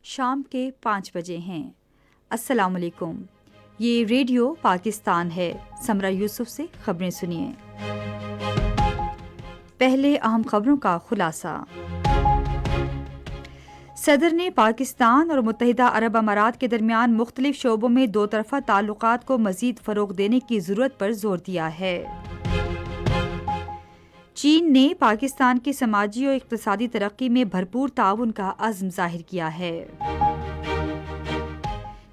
شام کے 5 بجے ہیں۔ السلام علیکم، یہ ریڈیو پاکستان ہے۔ سمرہ یوسف سے خبریں سنیے۔ پہلے اہم خبروں کا خلاصہ۔ صدر نے پاکستان اور متحدہ عرب امارات کے درمیان مختلف شعبوں میں دو طرفہ تعلقات کو مزید فروغ دینے کی ضرورت پر زور دیا ہے۔ چین نے پاکستان کی سماجی اور اقتصادی ترقی میں بھرپور تعاون کا عزم ظاہر کیا ہے۔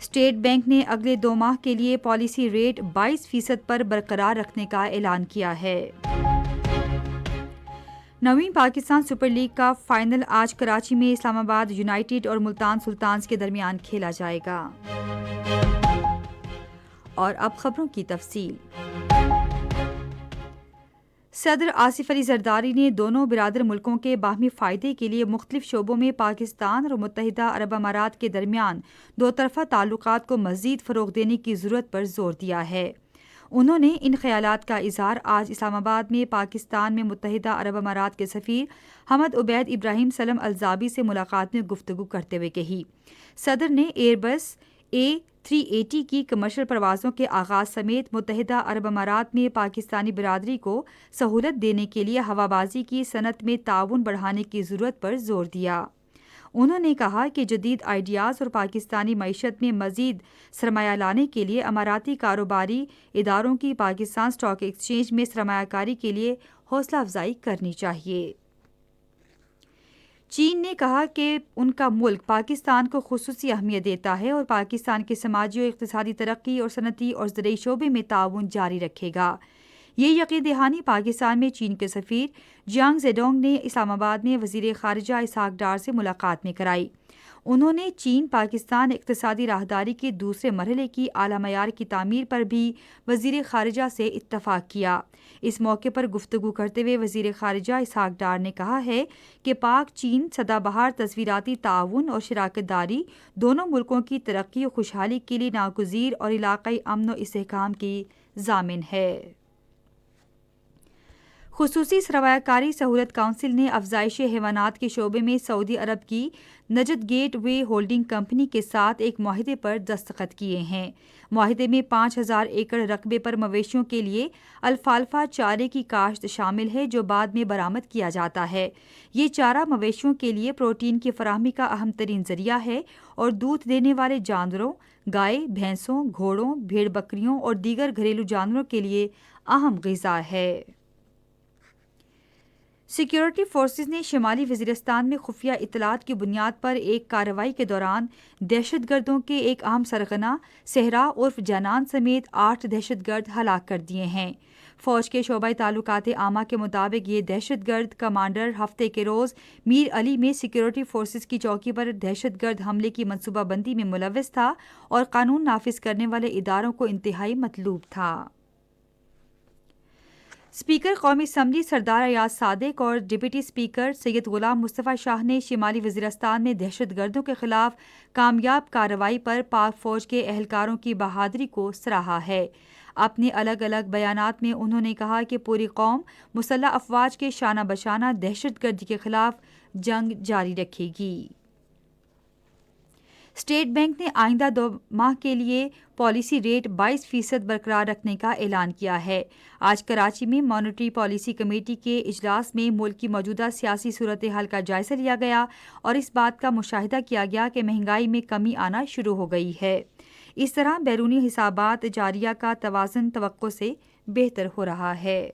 اسٹیٹ بینک نے اگلے 2 ماہ کے لیے پالیسی ریٹ 22% پر برقرار رکھنے کا اعلان کیا ہے۔ 9ویں پاکستان سپر لیگ کا فائنل آج کراچی میں اسلام آباد یونائیٹڈ اور ملتان سلطانز کے درمیان کھیلا جائے گا۔ اور اب خبروں کی تفصیل۔ صدر آصف علی زرداری نے دونوں برادر ملکوں کے باہمی فائدے کے لیے مختلف شعبوں میں پاکستان اور متحدہ عرب امارات کے درمیان دو طرفہ تعلقات کو مزید فروغ دینے کی ضرورت پر زور دیا ہے۔ انہوں نے ان خیالات کا اظہار آج اسلام آباد میں پاکستان میں متحدہ عرب امارات کے سفیر حمد عبید ابراہیم سلم الزابی سے ملاقات میں گفتگو کرتے ہوئے کہی۔ صدر نے ایئر بس A380 کی کمرشل پروازوں کے آغاز سمیت متحدہ عرب امارات میں پاکستانی برادری کو سہولت دینے کے لیے ہوابازی کی صنعت میں تعاون بڑھانے کی ضرورت پر زور دیا۔ انہوں نے کہا کہ جدید آئیڈیاز اور پاکستانی معیشت میں مزید سرمایہ لانے کے لیے اماراتی کاروباری اداروں کی پاکستان اسٹاک ایکسچینج میں سرمایہ کاری کے لیے حوصلہ افزائی کرنی چاہیے۔ چین نے کہا کہ ان کا ملک پاکستان کو خصوصی اہمیت دیتا ہے اور پاکستان کی سماجی اور اقتصادی ترقی اور صنعتی اور زرعی شعبے میں تعاون جاری رکھے گا۔ یہ یقین دہانی پاکستان میں چین کے سفیر جیانگ زیڈونگ نے اسلام آباد میں وزیر خارجہ اسحاق ڈار سے ملاقات میں کرائی۔ انہوں نے چین پاکستان اقتصادی راہداری کے دوسرے مرحلے کی اعلیٰ معیار کی تعمیر پر بھی وزیر خارجہ سے اتفاق کیا۔ اس موقع پر گفتگو کرتے ہوئے وزیر خارجہ اسحاق ڈار نے کہا ہے کہ پاک چین سدا بہار تصویراتی تعاون اور شراکت داری دونوں ملکوں کی ترقی و خوشحالی کے لیے ناگزیر اور علاقائی امن و استحکام کی ضامن ہے۔ خصوصی سرمایہ کاری سہولت کونسل نے افزائش حیوانات کے شعبے میں سعودی عرب کی نجد گیٹ وے ہولڈنگ کمپنی کے ساتھ ایک معاہدے پر دستخط کیے ہیں۔ معاہدے میں 5000 ایکڑ رقبے پر مویشیوں کے لیے الفالفا چارے کی کاشت شامل ہے جو بعد میں برآمد کیا جاتا ہے۔ یہ چارہ مویشیوں کے لیے پروٹین کی فراہمی کا اہم ترین ذریعہ ہے اور دودھ دینے والے جانوروں، گائے، بھینسوں، گھوڑوں، بھیڑ بکریوں اور دیگر گھریلو جانوروں کے لیے اہم غذا ہے۔ سیکیورٹی فورسز نے شمالی وزیرستان میں خفیہ اطلاعات کی بنیاد پر ایک کارروائی کے دوران دہشت گردوں کے ایک اہم سرغنہ صحرا عرف جنان سمیت 8 دہشت گرد ہلاک کر دیے ہیں۔ فوج کے شعبہ تعلقات عامہ کے مطابق یہ دہشت گرد کمانڈر ہفتے کے روز میر علی میں سیکیورٹی فورسز کی چوکی پر دہشت گرد حملے کی منصوبہ بندی میں ملوث تھا اور قانون نافذ کرنے والے اداروں کو انتہائی مطلوب تھا۔ اسپیکر قومی اسمبلی سردار ایاز صادق اور ڈپٹی اسپیکر سید غلام مصطفیٰ شاہ نے شمالی وزیرستان میں دہشت گردوں کے خلاف کامیاب کارروائی پر پاک فوج کے اہلکاروں کی بہادری کو سراہا ہے۔ اپنے الگ الگ بیانات میں انہوں نے کہا کہ پوری قوم مسلح افواج کے شانہ بشانہ دہشت گردی کے خلاف جنگ جاری رکھے گی۔ اسٹیٹ بینک نے آئندہ 2 ماہ کے لیے پالیسی ریٹ 22% برقرار رکھنے کا اعلان کیا ہے۔ آج کراچی میں مانیٹری پالیسی کمیٹی کے اجلاس میں ملک کی موجودہ سیاسی صورتحال کا جائزہ لیا گیا اور اس بات کا مشاہدہ کیا گیا کہ مہنگائی میں کمی آنا شروع ہو گئی ہے۔ اس طرح بیرونی حسابات جاریہ کا توازن توقع سے بہتر ہو رہا ہے۔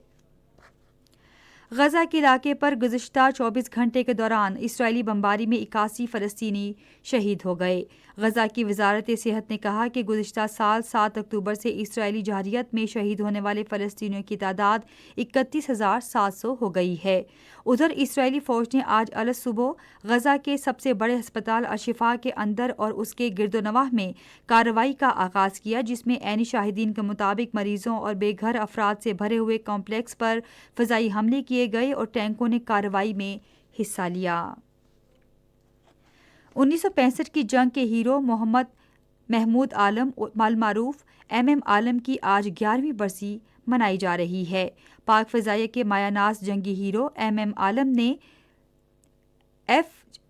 غزہ کے علاقے پر گزشتہ 24 گھنٹے کے دوران اسرائیلی بمباری میں 81 فلسطینی شہید ہو گئے۔ غزہ کی وزارت صحت نے کہا کہ گزشتہ سال 7 اکتوبر سے اسرائیلی جارحیت میں شہید ہونے والے فلسطینیوں کی تعداد 31,700 ہو گئی ہے۔ ادھر اسرائیلی فوج نے آج الصبح غزہ کے سب سے بڑے ہسپتال الشفا کے اندر اور اس کے گرد و نواح میں کارروائی کا آغاز کیا، جس میں عینی شاہدین کے مطابق مریضوں اور بے گھر افراد سے بھرے ہوئے کمپلیکس پر فضائی حملے کیے گئے اور ٹینکوں نے کارروائی میں حصہ لیا۔ 1965 کی جنگ کے ہیرو محمود عالم المعروف MM عالم کی آج 11ویں برسی منائی جا رہی ہے۔ پاک فضائیہ کے مایہ ناز جنگی ہیرو MM عالم نے